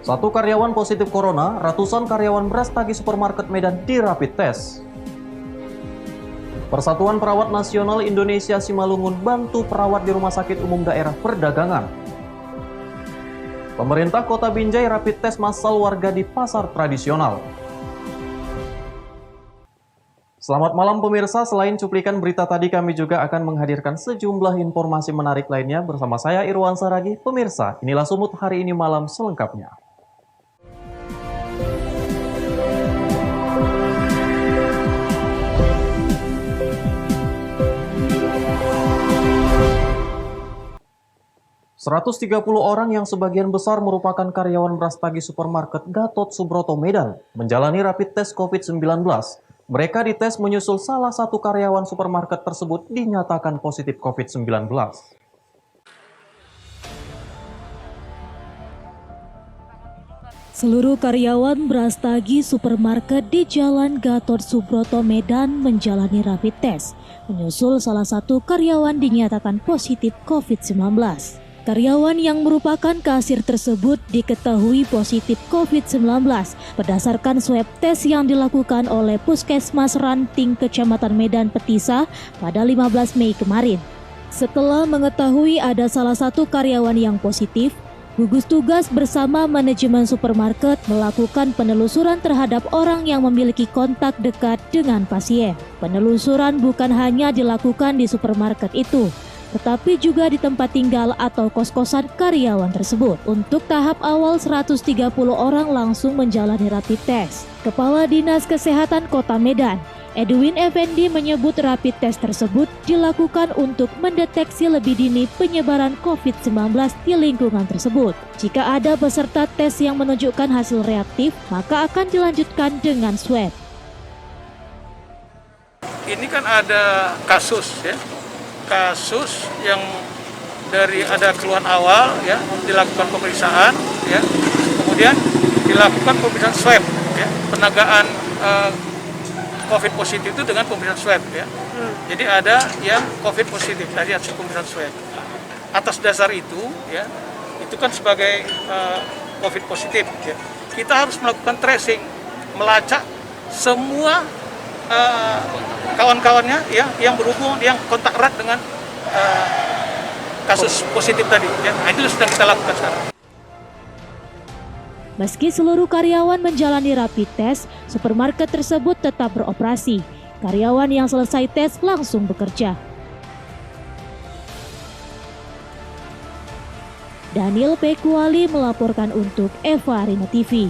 Satu karyawan positif corona, ratusan karyawan Brastagi Supermarket Medan di rapid test. Persatuan Perawat Nasional Indonesia Simalungun bantu perawat di Rumah Sakit Umum Daerah Perdagangan. Pemerintah Kota Binjai rapid test massal warga di pasar tradisional. Selamat malam pemirsa, selain cuplikan berita tadi kami juga akan menghadirkan sejumlah informasi menarik lainnya bersama saya Irwan Saragi. Pemirsa, inilah Sumut hari ini malam selengkapnya. ...130 orang yang sebagian besar merupakan karyawan Brastagi Supermarket Gatot Subroto Medan menjalani rapid test COVID-19. Mereka dites menyusul salah satu karyawan supermarket tersebut dinyatakan positif COVID-19. Seluruh karyawan Brastagi Supermarket di Jalan Gatot Subroto Medan menjalani rapid test, menyusul salah satu karyawan dinyatakan positif COVID-19. Karyawan yang merupakan kasir tersebut diketahui positif COVID-19 berdasarkan swab test yang dilakukan oleh Puskesmas Ranting Kecamatan Medan Petisa pada 15 Mei kemarin. Setelah mengetahui ada salah satu karyawan yang positif, gugus tugas bersama manajemen supermarket melakukan penelusuran terhadap orang yang memiliki kontak dekat dengan pasien. Penelusuran bukan hanya dilakukan di supermarket itu, tetapi juga di tempat tinggal atau kos-kosan karyawan tersebut. Untuk tahap awal 130 orang langsung menjalani rapid test. Kepala Dinas Kesehatan Kota Medan, Edwin Effendi menyebut rapid test tersebut dilakukan untuk mendeteksi lebih dini penyebaran COVID-19 di lingkungan tersebut. Jika ada peserta tes yang menunjukkan hasil reaktif, maka akan dilanjutkan dengan swab. Ini kan ada kasus yang dari ada keluhan awal ya, dilakukan pemeriksaan ya, kemudian dilakukan pemeriksaan swab ya, penagaan COVID positif itu dengan pemeriksaan swab ya. Jadi ada yang COVID positif dari hasil pemeriksaan swab. Atas dasar itu ya, itu kan sebagai COVID positif ya, kita harus melakukan tracing, melacak semua kawan-kawannya ya, yang berhubung, yang kontak erat dengan kasus positif tadi ya. Nah, itu sedang kita lakukan sekarang. Meski seluruh karyawan menjalani rapid test, supermarket tersebut tetap beroperasi. Karyawan yang selesai tes langsung bekerja. Daniel Pekuali melaporkan untuk Eva Arina TV.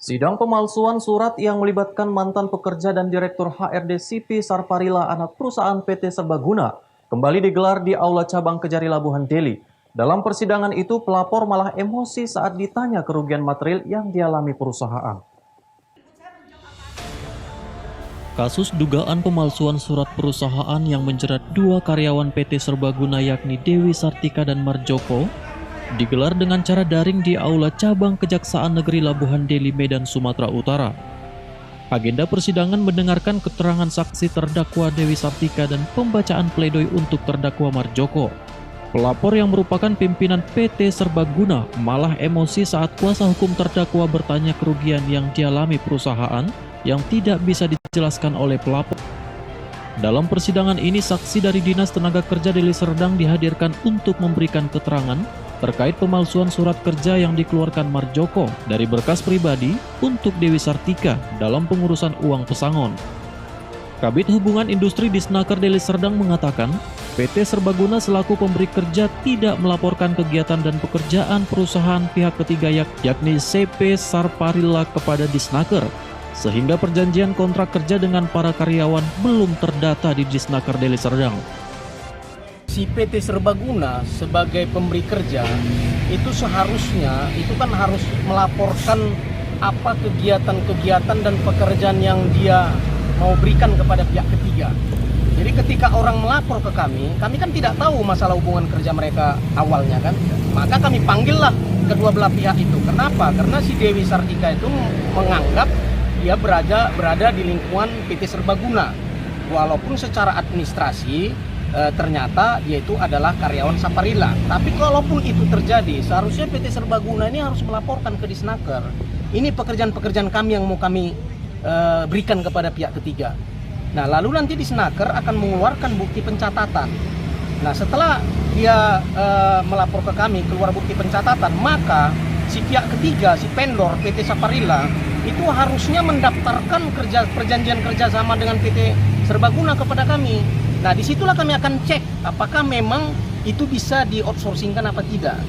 Sidang pemalsuan surat yang melibatkan mantan pekerja dan Direktur HRD Sipi Sarparila anak perusahaan PT Serbaguna kembali digelar di Aula Cabang Kejari Labuhan Deli. Dalam persidangan itu, pelapor malah emosi saat ditanya kerugian material yang dialami perusahaan. Kasus dugaan pemalsuan surat perusahaan yang menjerat dua karyawan PT Serbaguna yakni Dewi Sartika dan Marjoko digelar dengan cara daring di Aula Cabang Kejaksaan Negeri Labuhan Deli, Medan, Sumatera Utara. Agenda persidangan mendengarkan keterangan saksi terdakwa Dewi Sartika dan pembacaan pledoi untuk terdakwa Marjoko. Pelapor yang merupakan pimpinan PT Serbaguna malah emosi saat kuasa hukum terdakwa bertanya kerugian yang dialami perusahaan yang tidak bisa dijelaskan oleh pelapor. Dalam persidangan ini, saksi dari Dinas Tenaga Kerja Deli Serdang dihadirkan untuk memberikan keterangan terkait pemalsuan surat kerja yang dikeluarkan Marjoko dari berkas pribadi untuk Dewi Sartika dalam pengurusan uang pesangon. Kabid Hubungan Industri Disnaker Deli Serdang mengatakan, PT Serbaguna selaku pemberi kerja tidak melaporkan kegiatan dan pekerjaan perusahaan pihak ketiga yakni CP Sarparila kepada Disnaker, sehingga perjanjian kontrak kerja dengan para karyawan belum terdata di Disnaker Deli Serdang. Si PT Serbaguna sebagai pemberi kerja itu seharusnya itu kan harus melaporkan apa kegiatan-kegiatan dan pekerjaan yang dia mau berikan kepada pihak ketiga. Jadi ketika orang melapor ke kami kan tidak tahu masalah hubungan kerja mereka awalnya kan. Maka kami panggillah kedua belah pihak itu. Kenapa? Karena si Dewi Sartika itu menganggap dia berada di lingkungan PT Serbaguna. Walaupun secara administrasi ternyata dia itu adalah karyawan Saparilla. Tapi kalaupun itu terjadi, seharusnya PT Serbaguna ini harus melaporkan ke Disnaker. Ini pekerjaan-pekerjaan kami yang mau kami berikan kepada pihak ketiga. Nah, lalu nanti Disnaker akan mengeluarkan bukti pencatatan. Nah, setelah dia melapor ke kami, keluar bukti pencatatan, maka si pihak ketiga, si vendor PT Saparilla itu harusnya mendaftarkan perjanjian kerjasama dengan PT Serbaguna kepada kami. Nah, disitulah kami akan cek apakah memang itu bisa di-outsourcingkan apa tidak.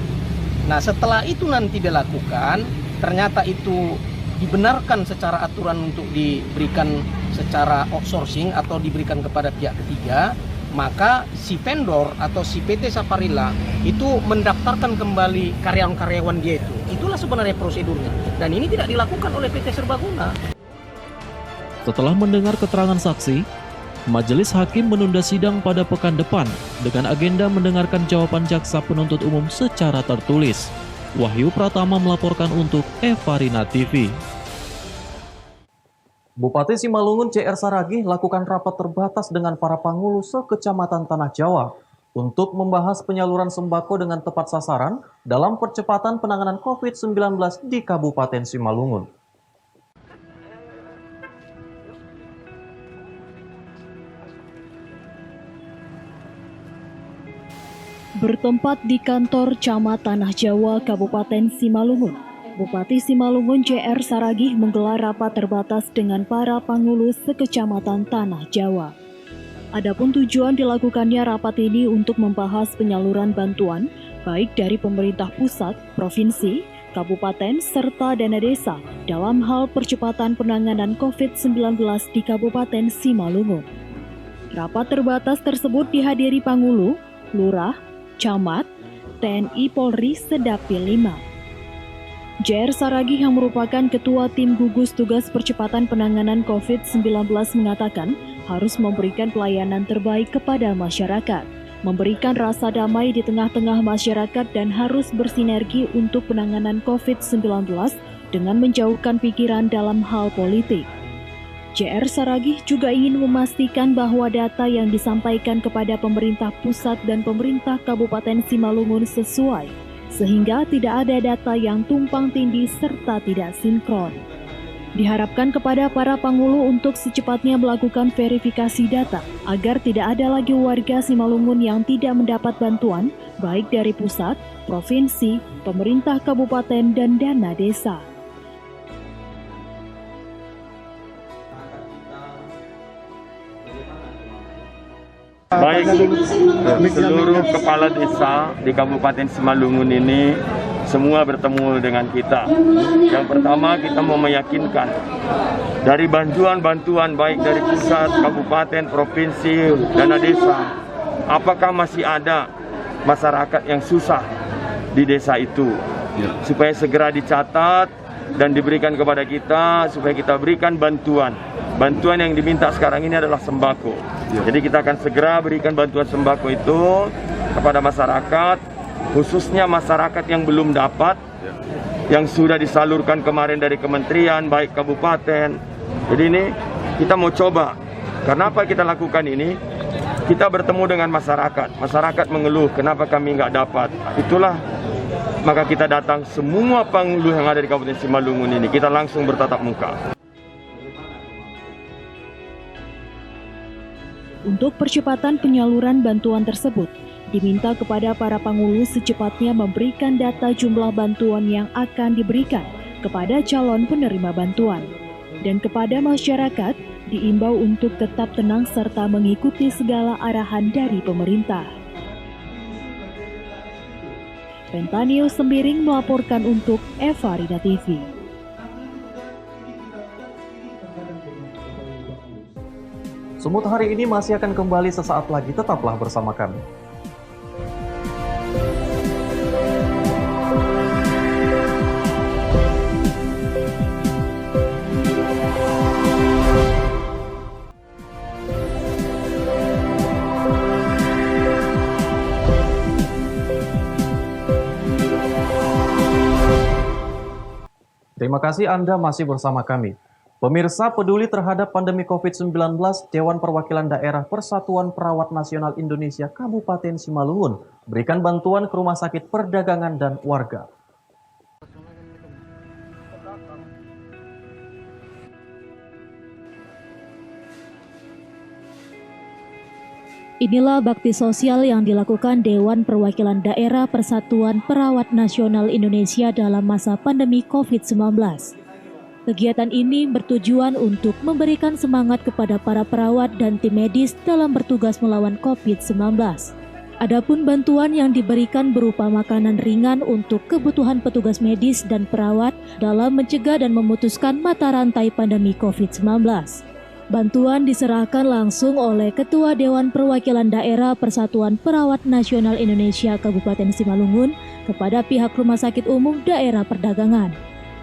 Nah, setelah itu nanti dilakukan, ternyata itu dibenarkan secara aturan untuk diberikan secara outsourcing atau diberikan kepada pihak ketiga, maka si vendor atau si PT Saparilla itu mendaftarkan kembali karyawan-karyawan dia itu. Itulah sebenarnya prosedurnya. Dan ini tidak dilakukan oleh PT Serbaguna. Setelah mendengar keterangan saksi, Majelis Hakim menunda sidang pada pekan depan dengan agenda mendengarkan jawaban jaksa penuntut umum secara tertulis. Wahyu Pratama melaporkan untuk Evarina TV. Bupati Simalungun CR Saragih lakukan rapat terbatas dengan para pangulu sekecamatan Tanah Jawa untuk membahas penyaluran sembako dengan tepat sasaran dalam percepatan penanganan COVID-19 di Kabupaten Simalungun. Bertempat di kantor Camat Tanah Jawa, Kabupaten Simalungun, Bupati Simalungun CR Saragih menggelar rapat terbatas dengan para pangulu sekecamatan Tanah Jawa. Adapun tujuan dilakukannya rapat ini untuk membahas penyaluran bantuan baik dari pemerintah pusat, provinsi, kabupaten, serta dana desa dalam hal percepatan penanganan COVID-19 di Kabupaten Simalungun. Rapat terbatas tersebut dihadiri pangulu, lurah, camat, TNI Polri Sedapil 5. JR Saragih yang merupakan Ketua Tim Gugus Tugas Percepatan Penanganan COVID-19 mengatakan harus memberikan pelayanan terbaik kepada masyarakat, memberikan rasa damai di tengah-tengah masyarakat dan harus bersinergi untuk penanganan COVID-19 dengan menjauhkan pikiran dalam hal politik. JR Saragih juga ingin memastikan bahwa data yang disampaikan kepada pemerintah pusat dan pemerintah Kabupaten Simalungun sesuai, sehingga tidak ada data yang tumpang tindih serta tidak sinkron. Diharapkan kepada para pangulu untuk secepatnya melakukan verifikasi data, agar tidak ada lagi warga Simalungun yang tidak mendapat bantuan, baik dari pusat, provinsi, pemerintah kabupaten, dan dana desa. Baik seluruh kepala desa di Kabupaten Simalungun ini semua bertemu dengan kita. Yang pertama, kita mau meyakinkan dari bantuan-bantuan baik dari pusat, kabupaten, provinsi, dana desa, apakah masih ada masyarakat yang susah di desa itu, supaya segera dicatat dan diberikan kepada kita, supaya kita berikan bantuan. Bantuan yang diminta sekarang ini adalah sembako. Jadi kita akan segera berikan bantuan sembako itu kepada masyarakat, khususnya masyarakat yang belum dapat, yang sudah disalurkan kemarin dari kementerian, baik kabupaten. Jadi ini kita mau coba. Karena apa kita lakukan ini? Kita bertemu dengan masyarakat. Masyarakat mengeluh, kenapa kami nggak dapat? Itulah maka kita datang semua pangulu yang ada di Kabupaten Simalungun ini. Kita langsung bertatap muka. Untuk percepatan penyaluran bantuan tersebut, diminta kepada para pangulu secepatnya memberikan data jumlah bantuan yang akan diberikan kepada calon penerima bantuan. Dan kepada masyarakat, diimbau untuk tetap tenang serta mengikuti segala arahan dari pemerintah. Pentanio Sembiring melaporkan untuk Evarina TV. Semut hari ini masih akan kembali sesaat lagi, tetaplah bersama kami. Terima kasih Anda masih bersama kami. Pemirsa peduli terhadap pandemi COVID-19, Dewan Perwakilan Daerah Persatuan Perawat Nasional Indonesia Kabupaten Simalungun berikan bantuan ke rumah sakit perdagangan dan warga. Inilah bakti sosial yang dilakukan Dewan Perwakilan Daerah Persatuan Perawat Nasional Indonesia dalam masa pandemi COVID-19. Kegiatan ini bertujuan untuk memberikan semangat kepada para perawat dan tim medis dalam bertugas melawan COVID-19. Adapun bantuan yang diberikan berupa makanan ringan untuk kebutuhan petugas medis dan perawat dalam mencegah dan memutuskan mata rantai pandemi COVID-19. Bantuan diserahkan langsung oleh Ketua Dewan Perwakilan Daerah Persatuan Perawat Nasional Indonesia Kabupaten Simalungun kepada pihak Rumah Sakit Umum Daerah Perdagangan,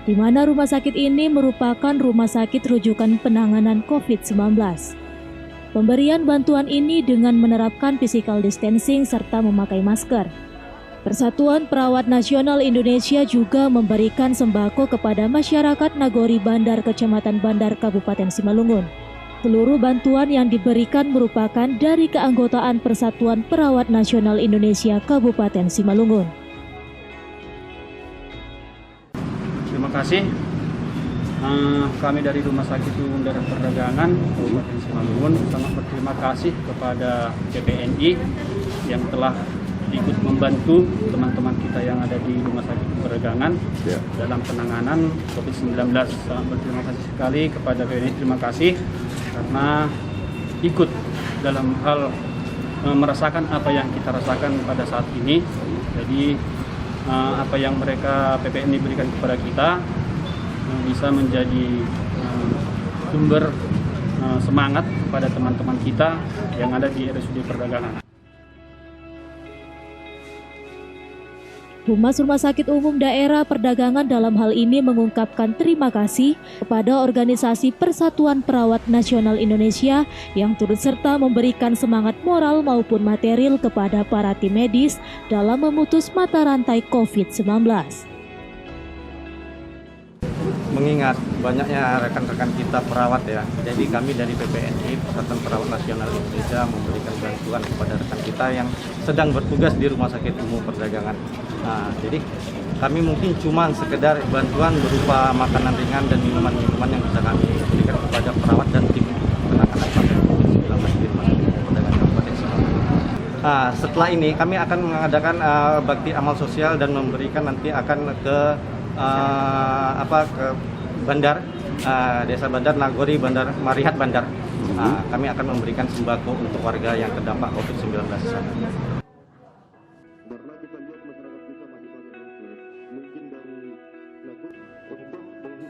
di mana rumah sakit ini merupakan rumah sakit rujukan penanganan COVID-19. Pemberian bantuan ini dengan menerapkan physical distancing serta memakai masker. Persatuan Perawat Nasional Indonesia juga memberikan sembako kepada masyarakat Nagori Bandar, Kecamatan Bandar, Kabupaten Simalungun. Seluruh bantuan yang diberikan merupakan dari keanggotaan Persatuan Perawat Nasional Indonesia Kabupaten Simalungun. Terima kasih. Kami dari Rumah Sakit Umum Daerah Perdagangan Kabupaten Simalungun sangat berterima kasih kepada PPNI yang telah ikut membantu teman-teman kita yang ada di Rumah Sakit Perdagangan dalam penanganan COVID-19. Sangat berterima kasih sekali kepada PPNI. Terima kasih karena ikut dalam hal merasakan apa yang kita rasakan pada saat ini. Jadi apa yang mereka PPNI berikan kepada kita bisa menjadi sumber semangat kepada teman-teman kita yang ada di RSUD Perdagangan. Humas Rumah Sakit Umum Daerah Perdagangan dalam hal ini mengungkapkan terima kasih kepada organisasi Persatuan Perawat Nasional Indonesia yang turut serta memberikan semangat moral maupun material kepada para tim medis dalam memutus mata rantai COVID-19. Mengingat banyaknya rekan-rekan kita perawat ya, jadi kami dari PPNI Persatuan Perawat Nasional Indonesia memberikan bantuan kepada rekan kita yang sedang bertugas di Rumah Sakit Umum Perdagangan. Nah, jadi kami mungkin cuma sekedar bantuan berupa makanan ringan dan minuman-minuman yang bisa kami berikan kepada perawat dan tim penanganan COVID-19 di Rumah Sakit Perdagangan Kabupaten Simalungun. Nah, setelah ini kami akan mengadakan bakti amal sosial dan memberikan nanti akan ke ke Bandar, Desa Bandar, Nagori Bandar, Marihat Bandar. Kami akan memberikan sembako untuk warga yang terdampak COVID-19 di sana.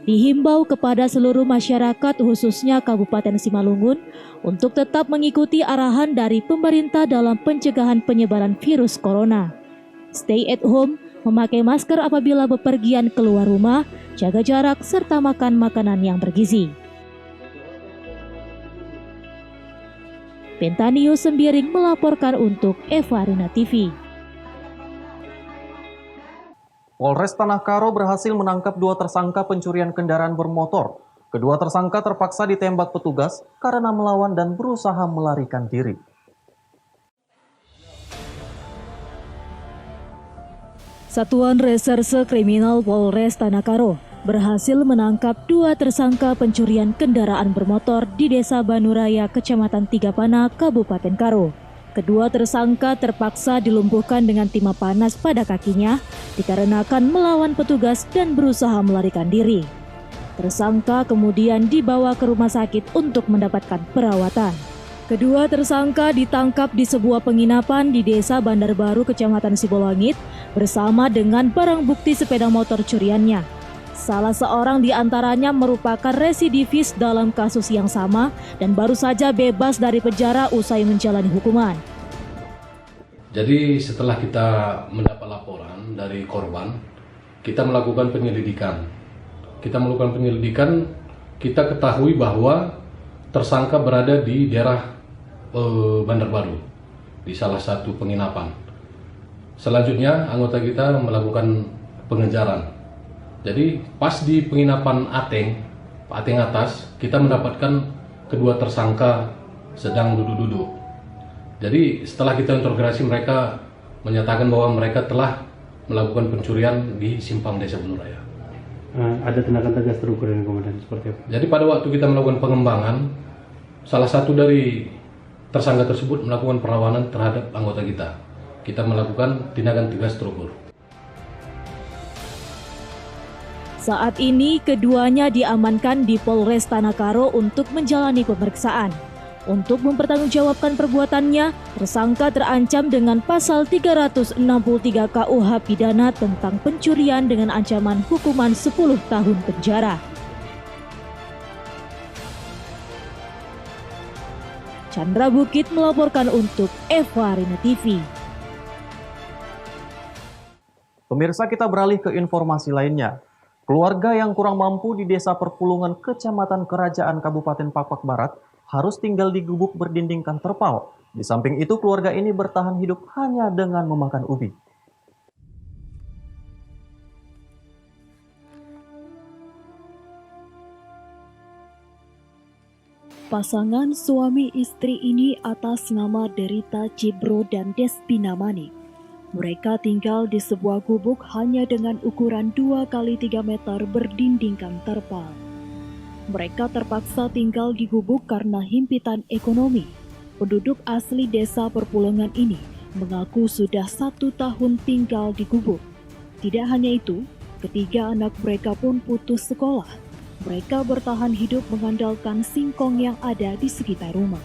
Dihimbau kepada seluruh masyarakat khususnya Kabupaten Simalungun untuk tetap mengikuti arahan dari pemerintah dalam pencegahan penyebaran virus corona. Stay at home, memakai masker apabila bepergian keluar rumah, jaga jarak, serta makan makanan yang bergizi. Pentanio Sembiring melaporkan untuk Eva Rina TV. Polres Tanah Karo berhasil menangkap 2 tersangka pencurian kendaraan bermotor. Kedua tersangka terpaksa ditembak petugas karena melawan dan berusaha melarikan diri. Satuan Reserse Kriminal Polres Tanah Karo berhasil menangkap 2 tersangka pencurian kendaraan bermotor di Desa Banuraya, Kecamatan Tigapana, Kabupaten Karo. Kedua tersangka terpaksa dilumpuhkan dengan timah panas pada kakinya dikarenakan melawan petugas dan berusaha melarikan diri. Tersangka kemudian dibawa ke rumah sakit untuk mendapatkan perawatan. Kedua tersangka ditangkap di sebuah penginapan di Desa Bandar Baru, Kecamatan Sibolangit bersama dengan barang bukti sepeda motor curiannya. Salah seorang di antaranya merupakan residivis dalam kasus yang sama dan baru saja bebas dari penjara usai menjalani hukuman. Jadi setelah kita mendapat laporan dari korban, kita melakukan penyelidikan. Kita ketahui bahwa tersangka berada di daerah Bandar Baru, di salah satu penginapan. Selanjutnya anggota kita melakukan pengejaran. Jadi pas di penginapan Ateng, pating atas, kita mendapatkan kedua tersangka sedang duduk-duduk. Jadi setelah kita interogasi, mereka menyatakan bahwa mereka telah melakukan pencurian di simpang Desa Bunuh Raya. Ada tindakan tegas terukur yang kemudian seperti apa? Jadi pada waktu kita melakukan pengembangan, salah satu dari tersangka tersebut melakukan perlawanan terhadap anggota kita. Kita melakukan tindakan tegas terukur. Saat ini keduanya diamankan di Polres Tanakaro untuk menjalani pemeriksaan. Untuk mempertanggungjawabkan perbuatannya, tersangka terancam dengan pasal 363 KUH pidana tentang pencurian dengan ancaman hukuman 10 tahun penjara. Chandra Bukit melaporkan untuk Eva Rina TV. Pemirsa, kita beralih ke informasi lainnya. Keluarga yang kurang mampu di Desa Perpulungan, Kecamatan Kerajaan, Kabupaten Pakpak Barat harus tinggal di gubuk berdindingkan terpal. Di samping itu, keluarga ini bertahan hidup hanya dengan memakan ubi. Pasangan suami istri ini atas nama Derita Cibro dan Despina Manik. Mereka tinggal di sebuah gubuk hanya dengan ukuran 2 x 3 meter berdindingkan terpal. Mereka terpaksa tinggal di gubuk karena himpitan ekonomi. Penduduk asli Desa Perpulungan ini mengaku sudah 1 tahun tinggal di gubuk. Tidak hanya itu, ketiga anak mereka pun putus sekolah. Mereka bertahan hidup mengandalkan singkong yang ada di sekitar rumah.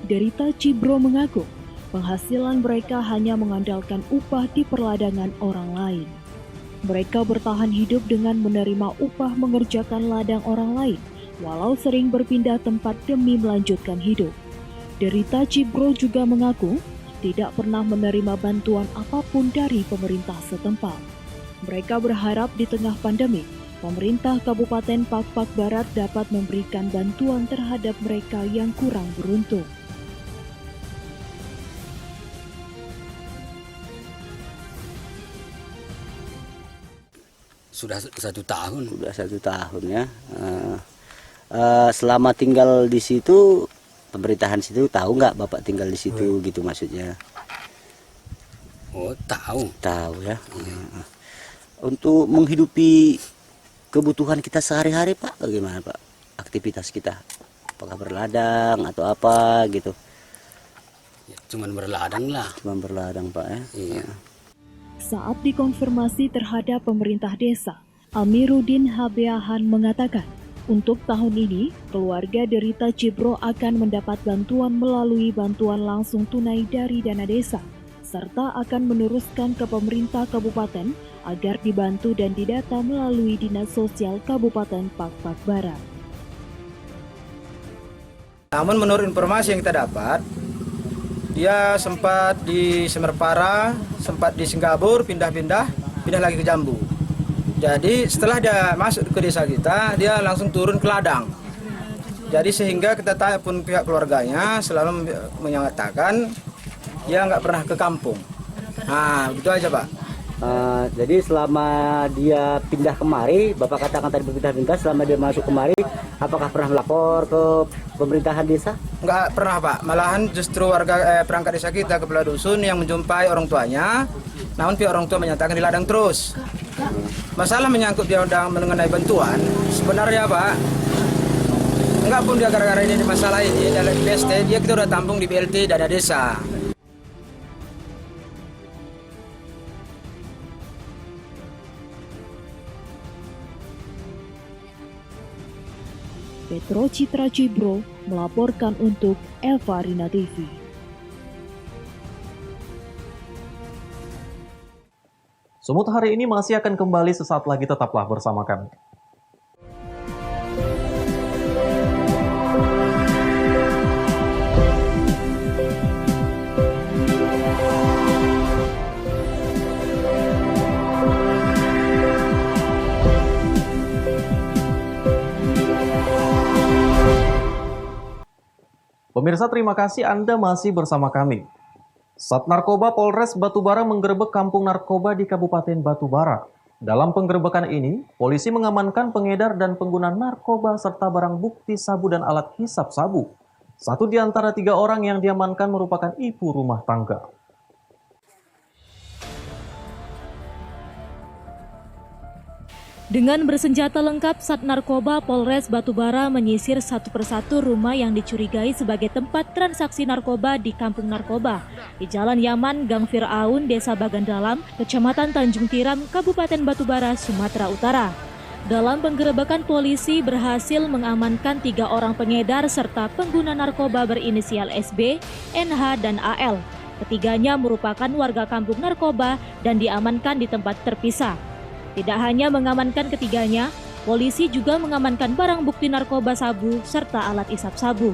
Derita Cibro mengaku penghasilan mereka hanya mengandalkan upah di perladangan orang lain. Mereka bertahan hidup dengan menerima upah mengerjakan ladang orang lain, walau sering berpindah tempat demi melanjutkan hidup. Derita Cibro juga mengaku tidak pernah menerima bantuan apapun dari pemerintah setempat. Mereka berharap di tengah pandemi, pemerintah Kabupaten Pakpak Barat dapat memberikan bantuan terhadap mereka yang kurang beruntung. Sudah 1 tahun. Sudah 1 tahun ya. Selama tinggal di situ, pemerintahan situ tahu nggak Bapak tinggal di situ gitu maksudnya? Oh tahu. Tahu ya. Untuk menghidupi kebutuhan kita sehari-hari Pak, bagaimana Pak? Aktivitas kita, apakah berladang atau apa gitu? Ya, cuman berladang lah. Cuman berladang Pak ya. Iya. Saat dikonfirmasi terhadap pemerintah desa, Amiruddin Habeahan mengatakan, untuk tahun ini, keluarga Derita Cibro akan mendapat bantuan melalui bantuan langsung tunai dari dana desa, serta akan meneruskan ke pemerintah kabupaten agar dibantu dan didata melalui Dinas Sosial Kabupaten Pakpak Barat. Namun menurut informasi yang kita dapat, dia sempat di Semerpara, sempat di Singgabur, pindah lagi ke Jambu. Jadi setelah dia masuk ke desa kita, dia langsung turun ke ladang. Jadi sehingga kita tanya pun pihak keluarganya selalu menyatakan dia nggak pernah ke kampung. Nah, begitu aja Pak. Jadi selama dia pindah kemari, Bapak katakan tadi berpindah-pindah, selama dia masuk kemari, apakah pernah melapor ke pemerintahan desa? Nggak pernah Pak, malahan justru warga perangkat desa kita, kepala dusun yang menjumpai orang tuanya, namun pihak orang tua menyatakan di ladang terus. Masalah menyangkut dia mengenai bantuan, sebenarnya Pak, enggak pun dia gara-gara ini masalah ini, dalam BST, dia kita udah tampung di BLT dana desa. Petro Citra Cibro melaporkan untuk Eva Rina TV. Sumut hari ini masih akan kembali sesaat lagi, tetaplah bersama kami. Pemirsa, terima kasih Anda masih bersama kami. Sat Narkoba Polres Batubara menggerebek kampung narkoba di Kabupaten Batubara. Dalam penggerebekan ini, polisi mengamankan pengedar dan pengguna narkoba serta barang bukti sabu dan alat hisap sabu. 1 di antara 3 orang yang diamankan merupakan ibu rumah tangga. Dengan bersenjata lengkap, Sat Narkoba Polres Batubara menyisir satu persatu rumah yang dicurigai sebagai tempat transaksi narkoba di Kampung Narkoba di Jalan Yaman, Gang Fir'aun, Desa Bagandalam, Kecamatan Tanjung Tiram, Kabupaten Batubara, Sumatera Utara. Dalam penggerebekan, polisi berhasil mengamankan 3 orang pengedar serta pengguna narkoba berinisial SB, NH, dan AL. Ketiganya merupakan warga Kampung Narkoba dan diamankan di tempat terpisah. Tidak hanya mengamankan ketiganya, polisi juga mengamankan barang bukti narkoba sabu serta alat isap sabu.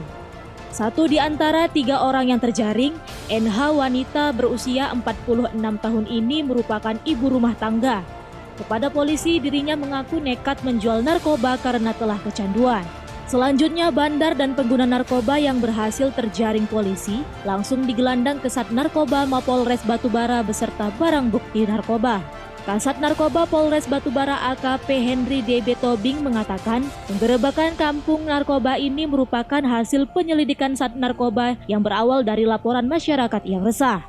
1 di antara 3 orang yang terjaring, NH wanita berusia 46 tahun ini merupakan ibu rumah tangga. Kepada polisi, dirinya mengaku nekat menjual narkoba karena telah kecanduan. Selanjutnya, bandar dan pengguna narkoba yang berhasil terjaring polisi langsung digelandang ke Sat Narkoba Mapolres Batubara beserta barang bukti narkoba. Kasat Narkoba Polres Batubara AKP Henry DB Tobing mengatakan penggerebekan Kampung Narkoba ini merupakan hasil penyelidikan Sat Narkoba yang berawal dari laporan masyarakat yang resah.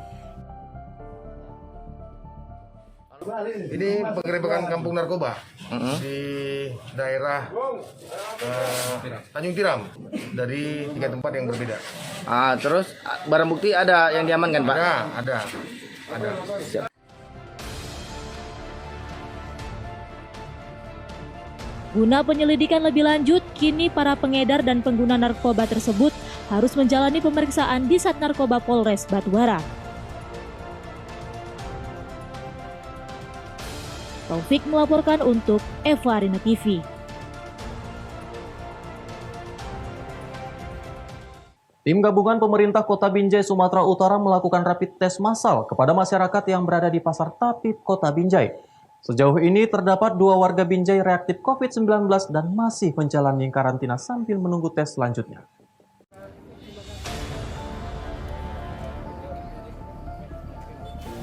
Ini penggerebekan Kampung Narkoba di daerah Tanjung Tiram dari 3 tempat yang berbeda. Terus barang bukti ada yang diamankan, Pak? Ada. Siap. Guna penyelidikan lebih lanjut, kini para pengedar dan pengguna narkoba tersebut harus menjalani pemeriksaan di Sat Narkoba Polres Batubara. Taufik melaporkan untuk Eva Arina TV. Tim gabungan pemerintah Kota Binjai, Sumatera Utara melakukan rapid test massal kepada masyarakat yang berada di Pasar Tapip, Kota Binjai. Sejauh ini terdapat 2 warga Binjai reaktif COVID-19 dan masih menjalani karantina sambil menunggu tes selanjutnya.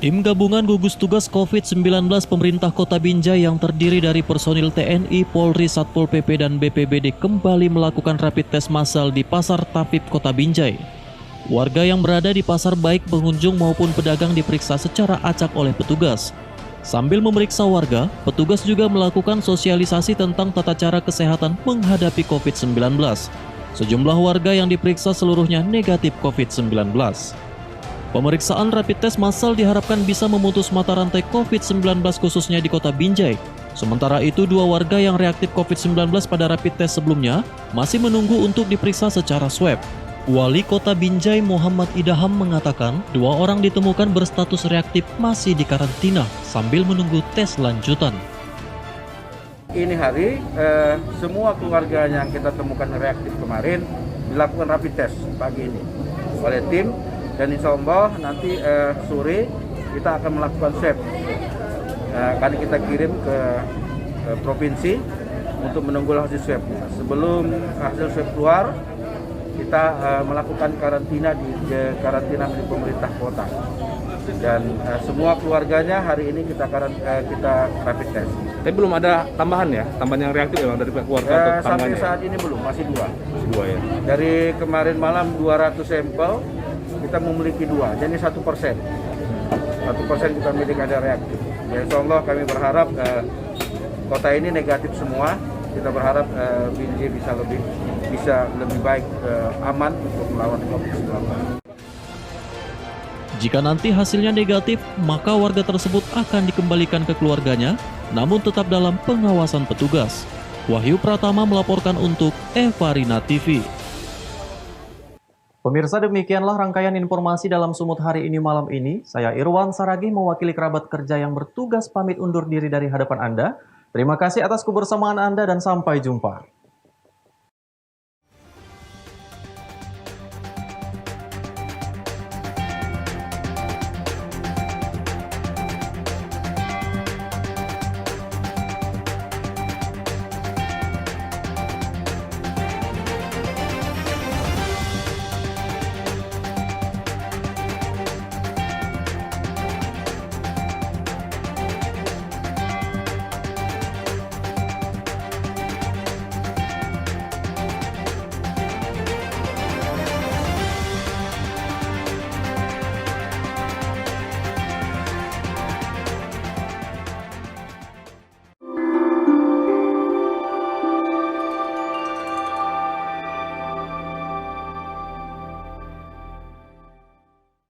Tim gabungan gugus tugas COVID-19 pemerintah Kota Binjai yang terdiri dari personil TNI, Polri, Satpol PP, dan BPBD kembali melakukan rapid test massal di Pasar Tapip, Kota Binjai. Warga yang berada di pasar baik pengunjung maupun pedagang diperiksa secara acak oleh petugas. Sambil memeriksa warga, petugas juga melakukan sosialisasi tentang tata cara kesehatan menghadapi COVID-19. Sejumlah warga yang diperiksa seluruhnya negatif COVID-19. Pemeriksaan rapid test massal diharapkan bisa memutus mata rantai COVID-19 khususnya di Kota Binjai. Sementara itu, 2 warga yang reaktif COVID-19 pada rapid test sebelumnya masih menunggu untuk diperiksa secara swab. Wali Kota Binjai Muhammad Idaham mengatakan 2 orang ditemukan berstatus reaktif masih dikarantina sambil menunggu tes lanjutan. Ini hari semua keluarga yang kita temukan reaktif kemarin dilakukan rapid test pagi ini oleh tim, dan insya Allah nanti sore kita akan melakukan swab. Akan kita kirim ke provinsi untuk menunggu hasil swabnya. Sebelum hasil swab keluar, kita melakukan karantina di pemerintah kota, dan semua keluarganya hari ini kita rapid test. Tapi belum ada tambahan yang reaktif ya dari keluarga atau tetangganya? Sampai saat ini belum, masih 2. Masih 2 ya. Dari kemarin malam 200 sampel kita memiliki 2, jadi 1%. 1% kita memiliki ada reaktif. Ya, insya Allah kami berharap kota ini negatif semua. Kita berharap Binjai bisa lebih baik, aman untuk melawan COVID-19. Jika nanti hasilnya negatif, maka warga tersebut akan dikembalikan ke keluarganya, namun tetap dalam pengawasan petugas. Wahyu Pratama melaporkan untuk Eva Arina TV. Pemirsa, demikianlah rangkaian informasi dalam Sumut hari ini malam ini. Saya Irwan Saragi mewakili kerabat kerja yang bertugas pamit undur diri dari hadapan Anda. Terima kasih atas kebersamaan Anda dan sampai jumpa.